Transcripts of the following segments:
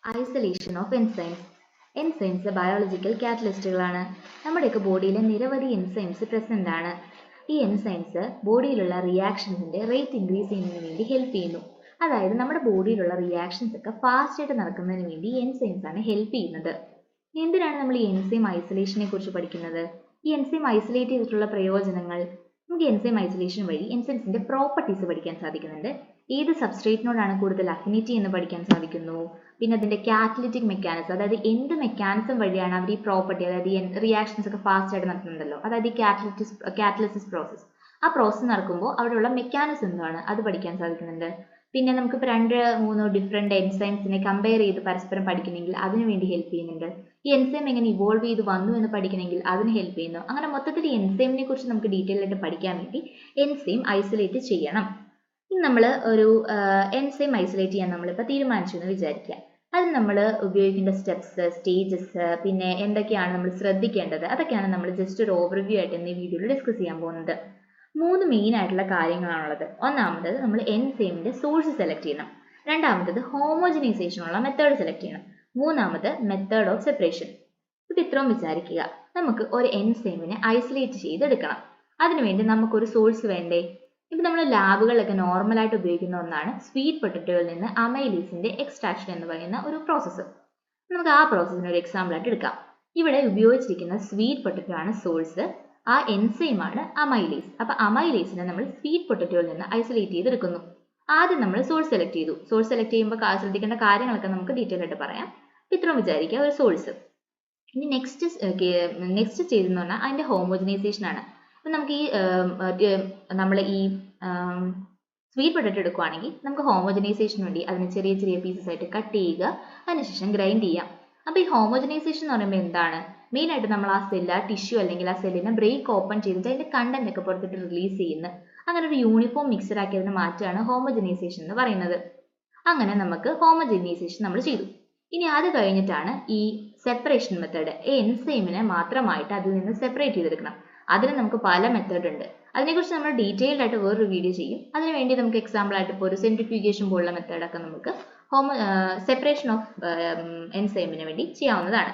Isolation of enzymes. Enzymes biological കാറ്റലിസ്റ്റുകളാണ്. നമ്മുടെയൊക്കെ ബോഡിയിൽ നിരവധി എൻസൈംസ് പ്രസന്റ് ആണ്. ഈ എൻസൈംസ് ബോഡിയിലുള്ള റിയാക്ഷൻസിന്റെ റേറ്റ് ഇൻക്രീസ് ചെയ്യുന്നതിന് വേണ്ടി ഹെൽപ്പ് ചെയ്യുന്നു. അതായത് നമ്മുടെ ബോഡിയിലുള്ള റിയാക്ഷൻസ് ഒക്കെ ഫാസ്റ്റ് ആയിട്ട് നടക്കുന്നതിന് വേണ്ടി എൻസൈംസ് ആണ് ഹെൽപ്പ് ചെയ്യുന്നത്. എന്തിനാണ് നമ്മൾ ഈ എൻസൈം ഐസൊലേഷനെ കുറിച്ച് പഠിക്കുന്നത്? ഈ എൻസൈം ഐസൊലേറ്റ് ചെയ്തിട്ടുള്ള പ്രയോജനങ്ങൾ. നമുക്ക് എൻസൈം ഐസൊലേഷൻ വഴി എൻസൈംസിന്റെ പ്രോപ്പർട്ടീസ് പഠിക്കാൻ സാധിക്കുന്നുണ്ട്. ഏത് സബ്സ്ട്രേറ്റിനോടാണ് കൂടുതൽ അഫിനിറ്റി എന്ന് പഠിക്കാൻ സാധിക്കുന്നു. പിന്നെ അതിന്റെ കാറ്റലിറ്റിക് മെക്കാനിസം, അതായത് എന്ത് മെക്കാനിസം വഴിയാണ് അവർ ഈ പ്രോപ്പർട്ടി, അതായത് ഈ റിയാക്ഷൻസ് ഒക്കെ ഫാസ്റ്റ് ആയിട്ട് നടക്കുന്നുണ്ടല്ലോ, അതായത് ഈ കാറ്റലിസിസ് പ്രോസസ്, ആ പ്രോസസ്സ് നടക്കുമ്പോൾ അവിടെയുള്ള മെക്കാനിസം എന്താണ് അത് പഠിക്കാൻ സാധിക്കുന്നുണ്ട്. പിന്നെ നമുക്കിപ്പോൾ 2-3 ഡിഫറെന്റ് എൻസൈംസിനെ കമ്പയർ ചെയ്ത് പരസ്പരം പഠിക്കണമെങ്കിൽ അതിനു വേണ്ടി ഹെൽപ്പ് ചെയ്യുന്നുണ്ട്. ഈ എൻസൈം എങ്ങനെ ഇവോൾവ് ചെയ്ത് വന്നു എന്ന് പഠിക്കണമെങ്കിൽ അതിന് ഹെൽപ്പ് ചെയ്യുന്നു. അങ്ങനെ മൊത്തത്തിൽ എൻസൈമിനെ കുറിച്ച് നമുക്ക് ഡീറ്റെയിൽ ആയിട്ട് പഠിക്കാൻ വേണ്ടി എൻസൈം ഐസൊലേറ്റ് ചെയ്യണം. ഇനി നമ്മൾ ഒരു എൻസൈം ഐസൊലേറ്റ് ചെയ്യാൻ നമ്മളിപ്പോൾ തീരുമാനിച്ചു എന്ന് വിചാരിക്കുക. അതിന് നമ്മൾ ഉപയോഗിക്കേണ്ട സ്റ്റെപ്സ്, സ്റ്റേജസ്, പിന്നെ എന്തൊക്കെയാണ് നമ്മൾ ശ്രദ്ധിക്കേണ്ടത്, അതൊക്കെയാണ് നമ്മൾ ജസ്റ്റ് ഒരു ഓവർവ്യൂ ആയിട്ട് ഇന്ന് ഈ വീഡിയോയിൽ ഡിസ്കസ് ചെയ്യാൻ പോകുന്നത്. 3 മെയിൻ ആയിട്ടുള്ള കാര്യങ്ങളാണുള്ളത്. ഒന്നാമത് നമ്മൾ എൻസൈമിന്റെ സോഴ്സ് സെലക്ട് ചെയ്യണം. രണ്ടാമത്തത് ഹോമോജനൈസേഷൻ ഉള്ള മെത്തേഡ് സെലക്ട് ചെയ്യണം. മൂന്നാമത് മെത്തേഡ് ഓഫ് സെപ്പറേഷൻ. ഇത് ഇത്രയും വിചാരിക്കുക. നമുക്ക് ഒരു എൻസൈമിനെ ഐസൊലേറ്റ് ചെയ്തെടുക്കണം. അതിനുവേണ്ടി നമുക്കൊരു സോഴ്സ് വേണ്ടേ? ഇപ്പം നമ്മൾ ലാബുകളിലൊക്കെ നോർമലായിട്ട് ഉപയോഗിക്കുന്ന ഒന്നാണ് സ്വീറ്റ് പൊട്ടറ്റോയിൽ നിന്ന് അമൈലേസിന്റെ എക്സ്ട്രാക്ഷൻ എന്ന് പറയുന്ന ഒരു പ്രോസസ്സ്. നമുക്ക് ആ പ്രോസസ്സിന് ഒരു എക്സാമ്പിൾ ആയിട്ട് എടുക്കാം. ഇവിടെ ഉപയോഗിച്ചിരിക്കുന്ന സ്വീറ്റ് പൊട്ടറ്റോ ആണ് സോഴ്സ്, ആ എൻസൈമാണ് അമൈലേസ്. അപ്പൊ അമൈലേസിനെ നമ്മൾ സ്വീറ്റ് പൊട്ടറ്റോയിൽ നിന്ന് ഐസൊലേറ്റ് ചെയ്തെടുക്കുന്നു. ആദ്യം നമ്മൾ സോഴ്സ് സെലക്ട് ചെയ്തു. സോഴ്സ് സെലക്ട് ചെയ്യുമ്പോൾ ശ്രദ്ധിക്കേണ്ട കാര്യങ്ങളൊക്കെ നമുക്ക് ഡീറ്റെയിൽ ആയിട്ട് പറയാം. ഇത്രയും വിചാരിക്കുക ഒരു സോഴ്സ്. ഇനി നെക്സ്റ്റ് സ്റ്റേജ് എന്ന് പറഞ്ഞാൽ അതിന്റെ ഹോമോജനൈസേഷൻ ആണ്. അപ്പം നമുക്ക് നമ്മൾ ഈ സ്വീറ്റ് പൊട്ടറ്റോ എടുക്കുകയാണെങ്കിൽ നമുക്ക് ഹോമോജനൈസേഷന് വേണ്ടി അതിന് ചെറിയ ചെറിയ പീസസ് ആയിട്ട് കട്ട് ചെയ്യുക, അതിനുശേഷം ഗ്രൈൻഡ് ചെയ്യാം. അപ്പോൾ ഈ ഹോമോജനൈസേഷൻ എന്ന് പറയുമ്പോൾ എന്താണ്? മെയിൻ ആയിട്ട് നമ്മൾ ആ സെല്ല്, ആ ടിഷ്യൂ അല്ലെങ്കിൽ ആ സെല്ലിനെ ബ്രേക്ക് ഓപ്പൺ ചെയ്തിട്ട് അതിന്റെ കണ്ടന്റ് ഒക്കെ പുറത്തിട്ട് റിലീസ് ചെയ്യുന്നു. അങ്ങനെ ഒരു യൂണിഫോം മിക്സർ ആക്കിയതിന് മാറ്റാണ് ഹോമോജനൈസേഷൻ എന്ന് പറയുന്നത്. അങ്ങനെ നമുക്ക് ഹോമോജനൈസേഷൻ നമ്മൾ ചെയ്തു. ഇനി അത് കഴിഞ്ഞിട്ടാണ് ഈ സെപ്പറേഷൻ മെത്തേഡ്. എൻസൈമിനെ മാത്രമായിട്ട് അതിൽ നിന്ന് സെപ്പറേറ്റ് ചെയ്തെടുക്കണം. അതിന് നമുക്ക് പല മെത്തേഡ് ഉണ്ട്. അതിനെക്കുറിച്ച് നമ്മൾ ഡീറ്റെയിൽഡ് ആയിട്ട് വേറൊരു വീഡിയോ ചെയ്യും. അതിനുവേണ്ടി നമുക്ക് എക്സാമ്പിൾ ആയിട്ട് ഇപ്പോൾ ഒരു സെൻട്രിഫ്യൂഗേഷൻ പോലുള്ള മെത്തേഡൊക്കെ നമുക്ക് സെപ്പറേഷൻ ഓഫ് എൻസൈമിന് വേണ്ടി ചെയ്യാവുന്നതാണ്.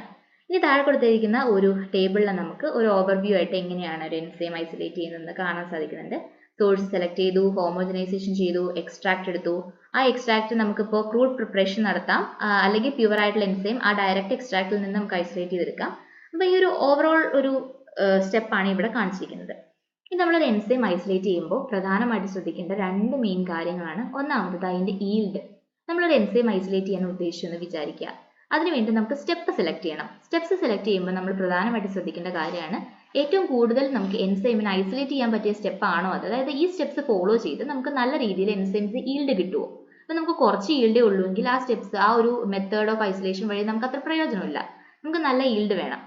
ഇനി താഴെ കൊടുത്തിരിക്കുന്ന ഒരു ടേബിളിൽ നമുക്ക് ഒരു ഓവർവ്യൂ ആയിട്ട് എങ്ങനെയാണ് ഒരു എൻസൈം ഐസൊലേറ്റ് ചെയ്യുന്നതെന്ന് കാണാൻ സാധിക്കുന്നുണ്ട്. സോഴ്സ് സെലക്ട് ചെയ്തു, ഹോമോജനൈസേഷൻ ചെയ്തു, എക്സ്ട്രാക്ട് എടുത്തു. ആ എക്സ്ട്രാക്ട് നമുക്കിപ്പോൾ ക്രൂഡ് പ്രിപ്പറേഷൻ നടത്താം, അല്ലെങ്കിൽ പ്യുവർ ആയിട്ടുള്ള എൻസൈം ആ ഡയറക്റ്റ് എക്സ്ട്രാക്റ്റിൽ നിന്ന് നമുക്ക് ഐസൊലേറ്റ് ചെയ്തെടുക്കാം. അപ്പോൾ ഈ ഒരു ഓവറോൾ ഒരു സ്റ്റെപ്പാണ് ഇവിടെ കാണിച്ചിരിക്കുന്നത്. ഇനി നമ്മളൊരു എൻസൈം ഐസൊലേറ്റ് ചെയ്യുമ്പോൾ പ്രധാനമായിട്ട് ശ്രദ്ധിക്കേണ്ട 2 മെയിൻ കാര്യങ്ങളാണ്. ഒന്നാമത് അതിന്റെ ഈൽഡ്. നമ്മളൊരു എൻസൈം ഐസൊലേറ്റ് ചെയ്യാൻ ഉദ്ദേശിച്ചു എന്ന് വിചാരിക്കുക. അതിനുവേണ്ടി നമുക്ക് സ്റ്റെപ്പ് സെലക്ട് ചെയ്യണം. സ്റ്റെപ്സ് സെലക്ട് ചെയ്യുമ്പോൾ നമ്മൾ പ്രധാനമായിട്ട് ശ്രദ്ധിക്കേണ്ട കാര്യമാണ് ഏറ്റവും കൂടുതൽ നമുക്ക് എൻസൈമിനെ ഐസൊലേറ്റ് ചെയ്യാൻ പറ്റിയ സ്റ്റെപ്പ് ആണോ അത്. അതായത് ഈ സ്റ്റെപ്സ് ഫോളോ ചെയ്ത് നമുക്ക് നല്ല രീതിയിൽ എൻസൈംസ് ഈൽഡ് കിട്ടുമോ. അപ്പോൾ നമുക്ക് കുറച്ച് ഈൽഡേ ഉള്ളൂവെങ്കിൽ ആ സ്റ്റെപ്സ്, ആ ഒരു മെത്തേഡ് ഓഫ് ഐസൊലേഷൻ വഴി നമുക്ക് അത്ര പ്രയോജനമില്ല. നമുക്ക് നല്ല ഈൽഡ് വേണം.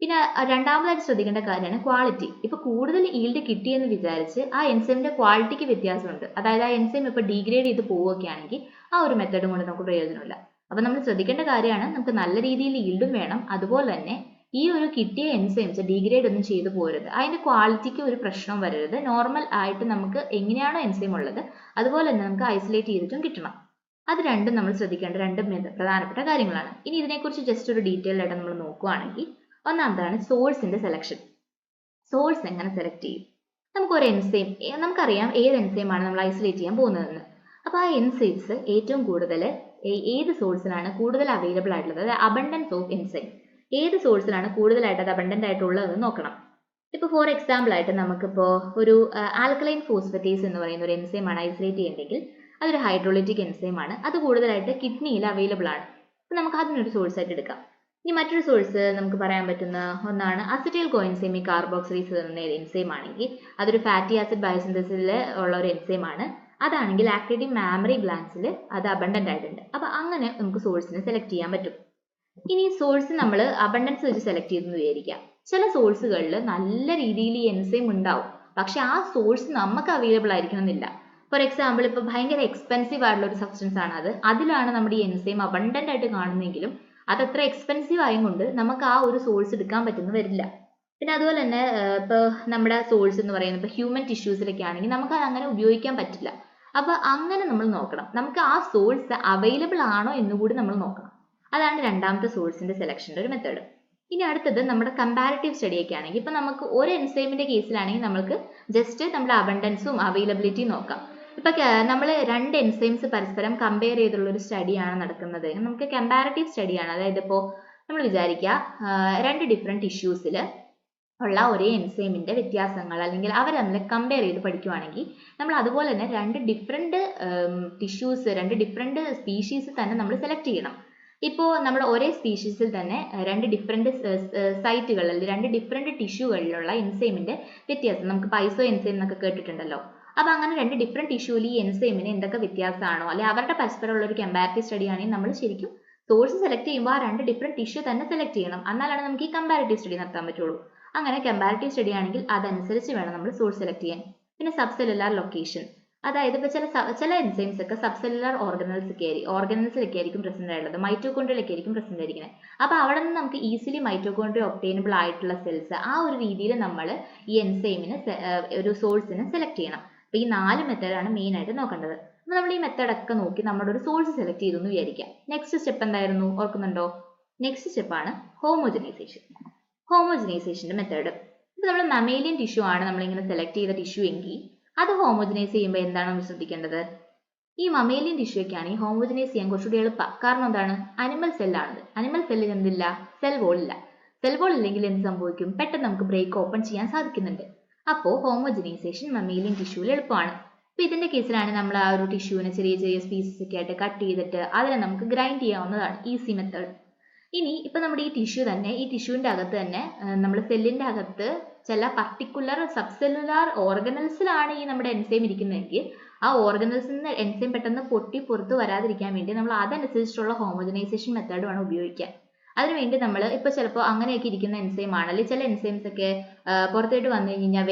പിന്നെ രണ്ടാമതായിട്ട് ശ്രദ്ധിക്കേണ്ട കാര്യമാണ് ക്വാളിറ്റി. ഇപ്പൊ കൂടുതൽ ഈൽഡ് കിട്ടിയെന്ന് വിചാരിച്ച് ആ എൻസൈമിന്റെ ക്വാളിറ്റിക്ക് വ്യത്യാസമുണ്ട്. അതായത് ആ എൻസൈം ഇപ്പൊ ഡീഗ്രേഡ് ചെയ്ത് പോവുകയാണെങ്കിൽ ആ ഒരു മെത്തേഡും കൊണ്ട് നമുക്ക് പ്രയോജനമില്ല. അപ്പൊ നമ്മൾ ശ്രദ്ധിക്കേണ്ട കാര്യമാണ് നമുക്ക് നല്ല രീതിയിൽ ഈൽഡും വേണം. അതുപോലെ തന്നെ ഈ ഒരു കിട്ടിയ എൻസൈംസ് ഡീഗ്രേഡ് ഒന്നും ചെയ്തു പോരുത്. അതിന്റെ ക്വാളിറ്റിക്ക് ഒരു പ്രശ്നവും വരരുത്. നോർമൽ ആയിട്ട് നമുക്ക് എങ്ങനെയാണോ എൻസൈം ഉള്ളത് അതുപോലെ തന്നെ നമുക്ക് ഐസൊലേറ്റ് ചെയ്തിട്ടും കിട്ടണം. അത് രണ്ടും നമ്മൾ ശ്രദ്ധിക്കേണ്ട 2 പ്രധാനപ്പെട്ട കാര്യങ്ങളാണ്. ഇനി ഇതിനെക്കുറിച്ച് ജസ്റ്റ് ഒരു ഡീറ്റെയിൽ ആയിട്ട് നമ്മൾ നോക്കുകയാണെങ്കിൽ ഒന്നാമതാണ് സോഴ്സിന്റെ സെലക്ഷൻ. സോഴ്സ് എങ്ങനെ സെലക്ട് ചെയ്യും? നമുക്കൊരു എൻസൈം, നമുക്കറിയാം ഏത് എൻസൈമാണ് നമ്മൾ ഐസൊലേറ്റ് ചെയ്യാൻ പോകുന്നതെന്ന്. അപ്പോൾ ആ എൻസൈംസ് ഏറ്റവും കൂടുതൽ ഏത് സോഴ്സിലാണ് കൂടുതൽ അവൈലബിൾ ആയിട്ടുള്ളത്, അതായത് അബണ്ടൻസ് ഓഫ് എൻസൈം ഏത് സോഴ്സിലാണ് കൂടുതലായിട്ട് അത് അബണ്ടന്റ് ആയിട്ടുള്ളതെന്ന് നോക്കണം. ഇപ്പോൾ ഫോർ എക്സാമ്പിൾ ആയിട്ട് നമുക്കിപ്പോൾ ഒരു ആൽക്കലൈൻ ഫോസ്ഫറ്റേസ് എന്ന് പറയുന്ന ഒരു എൻസൈമാണ് ഐസൊലേറ്റ് ചെയ്യേണ്ടതെങ്കിൽ അതൊരു ഹൈഡ്രോളിറ്റിക് എൻസൈമാണ്. അത് കൂടുതലായിട്ട് കിഡ്നിയിൽ അവൈലബിൾ ആണ്. അപ്പോൾ നമുക്ക് അതിനൊരു സോഴ്സ് ആയിട്ട് എടുക്കാം. ഇനി മറ്റൊരു സോഴ്സ് നമുക്ക് പറയാൻ പറ്റുന്ന ഒന്നാണ് അസിറ്റൈൽ കോഎൻസൈമിക് കാർബോക്സിലേസ് എന്ന എൻസൈം ആണെങ്കിൽ അതൊരു ഫാറ്റി ആസിഡ് ബയോസിന്തസിൽ ഉള്ള ഒരു എൻസൈം ആണ്. അതാണെങ്കിൽ ആക്ടിവേറ്റിംഗ് മാമറി ഗ്ലാൻസിൽ അത് അബണ്ടന്റ് ആയിട്ടുണ്ട്. അപ്പോൾ അങ്ങനെ നമുക്ക് സോഴ്സിനെ സെലക്ട് ചെയ്യാൻ പറ്റും. ഇനി സോഴ്സ് നമ്മൾ അബണ്ടൻസ് വെച്ച് സെലക്ട് ചെയ്തെന്ന് വിചാരിക്കാം. ചില സോഴ്സുകളിൽ നല്ല രീതിയിൽ ഈ എൻസൈം ഉണ്ടാവും, പക്ഷെ ആ സോഴ്സ് നമുക്ക് അവൈലബിൾ ആയിരിക്കണമെന്നില്ല. ഫോർ എക്സാമ്പിൾ ഇപ്പോൾ ഭയങ്കര എക്സ്പെൻസീവ് ആയിട്ടുള്ള ഒരു സബ്സ്റ്റൻസ് ആണ് അത്, അതിലാണ് നമ്മുടെ ഈ എൻസൈം അബണ്ടന്റ് ആയിട്ട് കാണുന്നതെങ്കിലും അത് അത്ര എക്സ്പെൻസീവ് ആയതുകൊണ്ട് നമുക്ക് ആ ഒരു സോഴ്സ് എടുക്കാൻ പറ്റുന്ന വരില്ല. പിന്നെ അതുപോലെ തന്നെ ഇപ്പോൾ നമ്മുടെ സോഴ്സ് എന്ന് പറയുന്നത് ഇപ്പോൾ ഹ്യൂമൻ ടിഷ്യൂസിലൊക്കെ ആണെങ്കിൽ നമുക്ക് അത് അങ്ങനെ ഉപയോഗിക്കാൻ പറ്റില്ല. അപ്പോൾ അങ്ങനെ നമ്മൾ നോക്കണം. നമുക്ക് ആ സോഴ്സ് അവൈലബിൾ ആണോ എന്നുകൂടി നമ്മൾ നോക്കണം. അതാണ് രണ്ടാമത്തെ സോഴ്സിന്റെ സെലക്ഷന്റെ ഒരു മെത്തേഡ്. ഇനി അടുത്തത് നമ്മുടെ കമ്പാരിറ്റീവ് സ്റ്റഡി ഒക്കെ ആണെങ്കിൽ ഇപ്പൊ നമുക്ക് ഒരു എൻസൈമിന്റെ കേസിലാണെങ്കിൽ നമുക്ക് ജസ്റ്റ് നമ്മുടെ അബണ്ടൻസും അവൈലബിലിറ്റിയും നോക്കാം. ഇപ്പൊ നമ്മൾ രണ്ട് എൻസൈംസ് പരസ്പരം കമ്പയർ ചെയ്തുള്ള ഒരു സ്റ്റഡിയാണ് നടക്കുന്നത്. നമുക്ക് കമ്പാരിറ്റീവ് സ്റ്റഡിയാണ്. അതായത് ഇപ്പോൾ നമ്മൾ വിചാരിക്കുക രണ്ട് ഡിഫറെന്റ് ടിഷ്യൂസിൽ ഉള്ള ഒരേ എൻസൈമിന്റെ വ്യത്യാസങ്ങൾ അല്ലെങ്കിൽ അവർ തമ്മിൽ കമ്പയർ ചെയ്ത് പഠിക്കുവാണെങ്കിൽ നമ്മൾ അതുപോലെ തന്നെ രണ്ട് ഡിഫറെന്റ് ടിഷ്യൂസ്, രണ്ട് ഡിഫറെന്റ് സ്പീഷീസ് തന്നെ നമ്മൾ സെലക്ട് ചെയ്യണം. ഇപ്പോൾ നമ്മൾ ഒരേ സ്പീഷീസിൽ തന്നെ രണ്ട് ഡിഫറെന്റ് സൈറ്റുകൾ അല്ലെങ്കിൽ രണ്ട് ഡിഫറെന്റ് ടിഷ്യൂകളിലുള്ള എൻസൈമിന്റെ വ്യത്യാസം, നമുക്ക് പൈസോ എൻസൈം എന്നൊക്കെ കേട്ടിട്ടുണ്ടല്ലോ. അപ്പൊ അങ്ങനെ രണ്ട് ഡിഫറെന്റ് ടിഷ്യൂവിൽ ഈ എൻസൈമിന് എന്തൊക്കെ വ്യത്യാസമാണോ അല്ലെങ്കിൽ അവരുടെ പരസ്പരമുള്ള ഒരു കമ്പാരിറ്റീവ് സ്റ്റഡി ആണെങ്കിൽ നമ്മൾ ശരിക്കും സോഴ്സ് സെലക്ട് ചെയ്യുമ്പോൾ ആ രണ്ട് ഡിഫറെന്റ് ടിഷ്യൂ തന്നെ സെലക്ട് ചെയ്യണം. എന്നാലാണ് നമുക്ക് ഈ കമ്പാരിറ്റീവ് സ്റ്റഡി നടത്താൻ പറ്റുള്ളൂ. അങ്ങനെ കമ്പാരിറ്റീവ് സ്റ്റഡി ആണെങ്കിൽ അതനുസരിച്ച് വേണം നമ്മൾ സോഴ്സ് സെലക്ട് ചെയ്യാൻ. പിന്നെ സബ്സെല്ലുലാർ ലൊക്കേഷൻ, അതായത് ഇപ്പോൾ ചില എൻസൈംസ് ഒക്കെ സബ്സെല്ലുലാർ ഓർഗനൽസിലൊക്കെ ആയിരിക്കും പ്രസന്റ് ആയിട്ടുള്ളത്, മൈറ്റോകോൺഡ്രിയയിലൊക്കെ ആയിരിക്കും പ്രസന്റ് ആയിരിക്കുന്നത്. അപ്പോൾ അവിടെ നിന്ന് നമുക്ക് ഈസിലി മൈറ്റോകോൺഡ്രിയ ഒബ്റ്റൈനബിൾ ആയിട്ടുള്ള സെൽസ് ആ ഒരു രീതിയിൽ നമ്മൾ ഈ എൻസൈമിന് ഒരു സോഴ്സിന് സെലക്ട് ചെയ്യണം. അപ്പോൾ ഈ 4 മെത്തേഡാണ് മെയിൻ ആയിട്ട് നോക്കേണ്ടത്. അപ്പോൾ നമ്മൾ ഈ മെത്തേഡ് ഒക്കെ നോക്കി നമ്മുടെ ഒരു സോഴ്സ് സെലക്ട് ചെയ്തു എന്ന് വിചാരിക്കാം. നെക്സ്റ്റ് സ്റ്റെപ്പ് എന്തായിരുന്നു, ഓർക്കുന്നുണ്ടോ? നെക്സ്റ്റ് സ്റ്റെപ്പാണ് ഹോമോജനൈസേഷന്റെ മെത്തേഡ്. ഇപ്പോൾ നമ്മൾ മമേലിയൻ ടിഷ്യൂ ആണ് നമ്മളിങ്ങനെ സെലക്ട് ചെയ്ത ടിഷ്യൂ എങ്കിൽ അത് ഹോമോജനൈസ് ചെയ്യുമ്പോൾ എന്താണ് നമ്മൾ ശ്രദ്ധിക്കേണ്ടത്? ഈ മമേലിയൻ ടിഷ്യൂ ഒക്കെ ആണെങ്കിൽ ഹോമോജനൈസ് ചെയ്യാൻ കുറച്ചുകൂടി എളുപ്പമാണ്. കാരണം എന്താണ്? അനിമൽ സെല്ലാണിത്. അനിമൽ സെല്ലിൽ എന്തില്ല? സെൽ വോൾ ഇല്ല. സെൽ വോൾ ഇല്ലെങ്കിൽ എന്ത് സംഭവിക്കും? പെട്ടെന്ന് നമുക്ക് ബ്രേക്ക് ഓപ്പൺ ചെയ്യാൻ സാധിക്കുന്നുണ്ട്. അപ്പോൾ ഹോമോജനൈസേഷൻ മമേലിയൻ ടിഷ്യൂവിൽ എളുപ്പമാണ്. അപ്പോൾ ഇതിന്റെ കേസിലാണ് നമ്മൾ ആ ഒരു ടിഷ്യൂവിനെ ചെറിയ ചെറിയ സ്പീസസ് ഒക്കെ ആയിട്ട് കട്ട് ചെയ്തിട്ട് അതിനെ നമുക്ക് ഗ്രൈൻഡ് ചെയ്യാവുന്നതാണ്, ഈസി മെത്തേഡ്. ഇനി ഇപ്പൊ നമ്മുടെ ഈ ടിഷ്യൂവിന്റെ അകത്ത് തന്നെ നമ്മുടെ സെല്ലിന്റെ അകത്ത് ചില പർട്ടിക്കുലർ സബ്സെല്ലുലാർ ഓർഗനൽസിലാണ് ഈ നമ്മുടെ എൻസൈം ഇരിക്കുന്നതെങ്കിൽ ആ ഓർഗനൽസിൽ നിന്ന് എൻസൈം പെട്ടെന്ന് പൊട്ടി പുറത്ത് വരാതിരിക്കാൻ വേണ്ടി നമ്മൾ അതനുസരിച്ചുള്ള ഹോമോജനൈസേഷൻ മെത്തേഡ് വേണം ഉപയോഗിക്കാൻ. അതിനുവേണ്ടി നമ്മൾ ഇപ്പോൾ ചിലപ്പോൾ അങ്ങനെയൊക്കെ ഇരിക്കുന്ന എൻസൈം ആണ്, അല്ലെങ്കിൽ ചില എൻസൈംസ് ഒക്കെ പുറത്തോട്ട് വന്നു കഴിഞ്ഞാൽ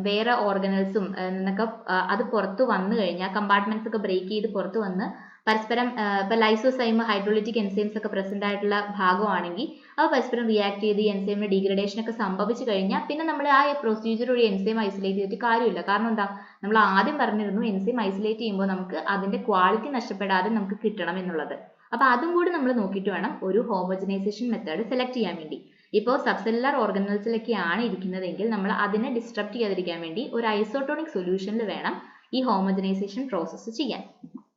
വേറെ ഓർഗനൽസും എന്നൊക്കെ അത് പുറത്ത് വന്നു കഴിഞ്ഞാൽ കമ്പാർട്ട്മെന്റ്സ് ഒക്കെ ബ്രേക്ക് ചെയ്ത് പുറത്ത് വന്ന് പരസ്പരം ഇപ്പൊ ലൈസോസൈം ഹൈഡ്രോളിറ്റിക് എൻസൈംസ് ഒക്കെ പ്രസന്റ് ആയിട്ടുള്ള ഭാഗമാണെങ്കിൽ അവ പരസ്പരം റിയാക്ട് ചെയ്ത് ഈ എൻസൈമിന്റെ ഡീഗ്രഡേഷൻ ഒക്കെ സംഭവിച്ചു കഴിഞ്ഞാൽ പിന്നെ നമ്മൾ ആ പ്രൊസീജിയർ ഒരു എൻസൈം ഐസൊലേറ്റ് ചെയ്തിട്ട് കാര്യമില്ല. കാരണം എന്താ, നമ്മൾ ആദ്യം പറഞ്ഞിരുന്നു എൻസൈം ഐസൊലേറ്റ് ചെയ്യുമ്പോൾ നമുക്ക് അതിന്റെ ക്വാളിറ്റി നഷ്ടപ്പെടാതെ നമുക്ക് കിട്ടണം എന്നുള്ളത്. അപ്പൊ അതും കൂടി നമ്മൾ നോക്കിയിട്ട് വേണം ഒരു ഹോമോജനൈസേഷൻ മെത്തേഡ് സെലക്ട് ചെയ്യാൻ വേണ്ടി. ഇപ്പോൾ സബ്സെല്ലുലാർ ഓർഗനൽസിലൊക്കെയാണ് ഇരിക്കുന്നതെങ്കിൽ നമ്മൾ അതിനെ ഡിസ്ട്രപ്റ്റ് ചെയ്യാതിരിക്കാൻ വേണ്ടി ഒരു ഐസോട്ടോണിക് സൊല്യൂഷനിൽ വേണം ഈ ഹോമോജനൈസേഷൻ പ്രോസസ്സ് ചെയ്യാൻ.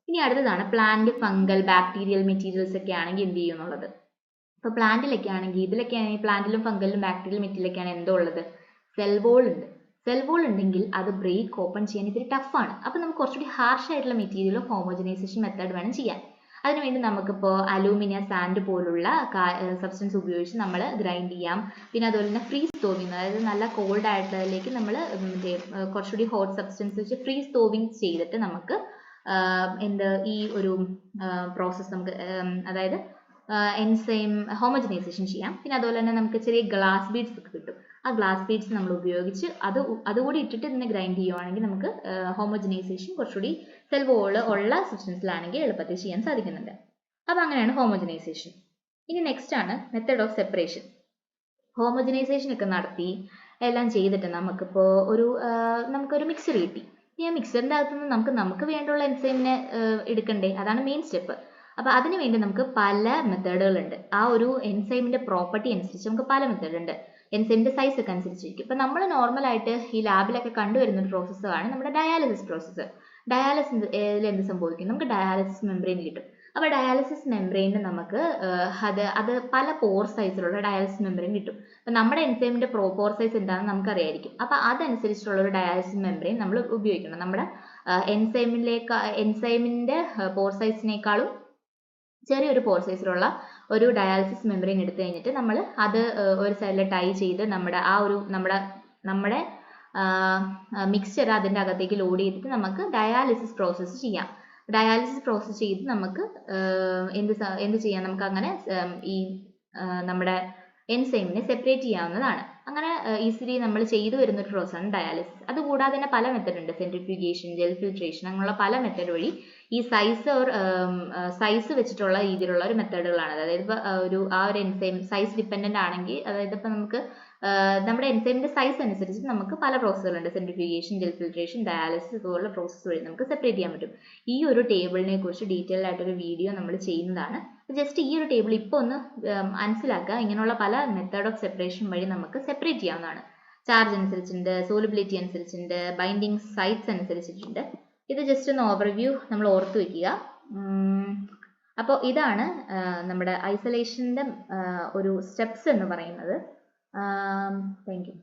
ഇനി അടുത്തതാണ് പ്ലാന്റ്, ഫംഗൽ, ബാക്ടീരിയൽ മെറ്റീരിയൽസ് ഒക്കെ ആണെങ്കിൽ എന്ത് ചെയ്യും എന്നുള്ളത്. ഇപ്പൊ പ്ലാന്റിലൊക്കെ ആണെങ്കിൽ ഇതിലൊക്കെ ആണെങ്കിൽ പ്ലാന്റിലും ഫംഗലിലും ബാക്ടീരിയൽ മെറ്റീരിയലൊക്കെയാണ് എന്തോ ഉള്ളത്, സെൽ വോൾ ഉണ്ട്. സെൽ വോൾ ഉണ്ടെങ്കിൽ അത് ബ്രേക്ക് ഓപ്പൺ ചെയ്യാൻ ഇത്തിരി ടഫാണ്. അപ്പൊ നമുക്ക് കുറച്ചുകൂടി ഹാർഷ് ആയിട്ടുള്ള മെറ്റീരിയലും ഹോമോജനൈസേഷൻ മെത്തേഡ് വേണം ചെയ്യാൻ. അതിനുവേണ്ടി നമുക്കിപ്പോൾ അലൂമിനിയം സാൻഡ് പോലുള്ള സബ്സ്റ്റൻസ് ഉപയോഗിച്ച് നമ്മൾ ഗ്രൈൻഡ് ചെയ്യാം. പിന്നെ അതുപോലെ തന്നെ ഫ്രീസ് തോവിങ്, അതായത് നല്ല കോൾഡ് ആയിട്ടുള്ളതിലേക്ക് നമ്മൾ കുറച്ചുകൂടി ഹോട്ട് സബ്സ്റ്റൻസ് വെച്ച് ഫ്രീസ് തോവിങ് ചെയ്തിട്ട് നമുക്ക് ഈ ഒരു പ്രോസസ്സ് നമുക്ക് അതായത് എൻസൈം ഹോമോജനൈസേഷൻ ചെയ്യാം. പിന്നെ അതുപോലെ തന്നെ നമുക്ക് ചെറിയ ഗ്ലാസ് ബീഡ്സ് ഒക്കെ കിട്ടും. ആ ഗ്ലാസ് ബീഡ്സ് നമ്മൾ ഉപയോഗിച്ച് അതുകൂടി ഇട്ടിട്ട് ഇതിനെ ഗ്രൈൻഡ് ചെയ്യുവാണെങ്കിൽ നമുക്ക് ഹോമോജനൈസേഷൻ കുറച്ചുകൂടി സെൽ വോൾ ഉള്ള സബ്സ്റ്റൻസിലാണെങ്കിൽ എളുപ്പത്തിൽ ചെയ്യാൻ സാധിക്കുന്നുണ്ട്. അപ്പോൾ അങ്ങനെയാണ് ഹോമോജനൈസേഷൻ. ഇനി നെക്സ്റ്റ് ആണ് മെത്തേഡ് ഓഫ് സെപ്പറേഷൻ. ഹോമോജനൈസേഷൻ ഒക്കെ നടത്തി എല്ലാം ചെയ്തിട്ട് നമുക്കൊരു മിക്സർ കിട്ടി. ഈ മിക്സറിന്റെ അകത്തുനിന്ന് നമുക്ക് വേണ്ടുള്ള എൻസൈമിനെ എടുക്കണ്ടേ, അതാണ് മെയിൻ സ്റ്റെപ്പ്. അപ്പൊ അതിനു വേണ്ടി നമുക്ക് പല മെത്തേഡുകൾ ഉണ്ട്. ആ ഒരു എൻസൈമിന്റെ പ്രോപ്പർട്ടി അനുസരിച്ച് നമുക്ക് പല മെത്തേഡ് ഉണ്ട്. എൻസൈമിന്റെ സൈസ് ഒക്കെ അനുസരിച്ചിരിക്കും. ഇപ്പൊ നമ്മൾ നോർമൽ ആയിട്ട് ഈ ലാബിലൊക്കെ കണ്ടുവരുന്ന ഒരു പ്രോസസ്സാണ് നമ്മുടെ ഡയാലിസിസ് പ്രോസസ്സ്. ഡയാലിസിസ് എന്ത് സംഭവിക്കും, നമുക്ക് ഡയാലിസിസ് മെംബ്രെയിൻ കിട്ടും. അപ്പൊ ഡയാലിസിസ് മെംബ്രെയിനിന് നമുക്ക് അത് പല പോർ സൈസിലുള്ള ഡയാലിസിസ് മെംബ്രെയിൻ കിട്ടും. അപ്പൊ നമ്മുടെ എൻസൈമിന്റെ പോർ സൈസ് എന്താണെന്ന് നമുക്കറിയായിരിക്കും. അപ്പൊ അതനുസരിച്ചുള്ള ഒരു ഡയാലിസിസ് മെംബ്രെയിൻ നമ്മൾ ഉപയോഗിക്കണം. നമ്മുടെ എൻസൈമിന്റെ പോർ സൈസിനേക്കാളും ചെറിയൊരു പോർ സൈസിലുള്ള ഒരു ഡയാലിസിസ് മെംബ്രെയിൻ എടുത്തു കഴിഞ്ഞിട്ട് നമ്മൾ അത് ഒരു സൈഡിൽ ടൈ ചെയ്ത് നമ്മുടെ മിക്സ്ചർ അതിൻ്റെ അകത്തേക്ക് ലോഡ് ചെയ്തിട്ട് നമുക്ക് ഡയാലിസിസ് പ്രോസസ്സ് ചെയ്യാം. ഡയാലിസിസ് പ്രോസസ്സ് ചെയ്ത് നമുക്ക് എന്ത് ചെയ്യാം, നമുക്ക് അങ്ങനെ നമ്മുടെ എൻസൈമിനെ സെപ്പറേറ്റ് ചെയ്യാവുന്നതാണ്. അങ്ങനെ ഈസിലി നമ്മൾ ചെയ്തു വരുന്ന ഒരു പ്രോസസ്സാണ് ഡയാലിസിസ്. അതുകൂടാതെ തന്നെ പല മെത്തേഡ് ഉണ്ട്, സെൻട്രിഫ്യൂഗേഷൻ, ജെൽ ഫിൽട്രേഷൻ, അങ്ങനെയുള്ള പല മെത്തേഡ് വഴി ഈ സൈസ് വെച്ചിട്ടുള്ള രീതിയിലുള്ള ഒരു മെത്തേഡുകളാണ്. അതായത് ഇപ്പോൾ ആ ഒരു എൻസൈം സൈസ് ഡിപ്പെൻഡന്റ് ആണെങ്കിൽ, അതായത് ഇപ്പോൾ നമുക്ക് നമ്മുടെ എൻസൈമിന്റെ സൈസ് അനുസരിച്ച് നമുക്ക് പല പ്രോസസ്സുകളുണ്ട്. സെൻട്രിഫ്യൂഗേഷൻ, ജെൽ ഫിൽട്രേഷൻ, ഡയാലിസിസ് പോലുള്ള പ്രോസസ്സ് വഴി നമുക്ക് സെപ്പറേറ്റ് ചെയ്യാൻ പറ്റും. ഈ ഒരു ടേബിളിനെ കുറിച്ച് ഡീറ്റെയിൽ ആയിട്ടൊരു വീഡിയോ നമ്മൾ ചെയ്യുന്നതാണ്. ജസ്റ്റ് ഈ ഒരു ടേബിൾ ഇപ്പോൾ ഒന്ന് മനസ്സിലാക്കുക. ഇങ്ങനെയുള്ള പല മെത്തേഡ് ഓഫ് സെപ്പറേഷൻ വഴി നമുക്ക് സെപ്പറേറ്റ് ചെയ്യാവുന്നതാണ്. ചാർജ് അനുസരിച്ചുണ്ട്, സോലബിലിറ്റി അനുസരിച്ചുണ്ട്, ബൈൻഡിങ് സൈറ്റ്സ് അനുസരിച്ചിട്ടുണ്ട്. ഇത് ജസ്റ്റ് ഒന്ന് ഓവർവ്യൂ നമ്മൾ ഓർത്ത് വെക്കുക. അപ്പോൾ ഇതാണ് നമ്മുടെ ഐസൊലേഷൻ്റെ ഒരു സ്റ്റെപ്സ് എന്ന് പറയുന്നത്. Thank you.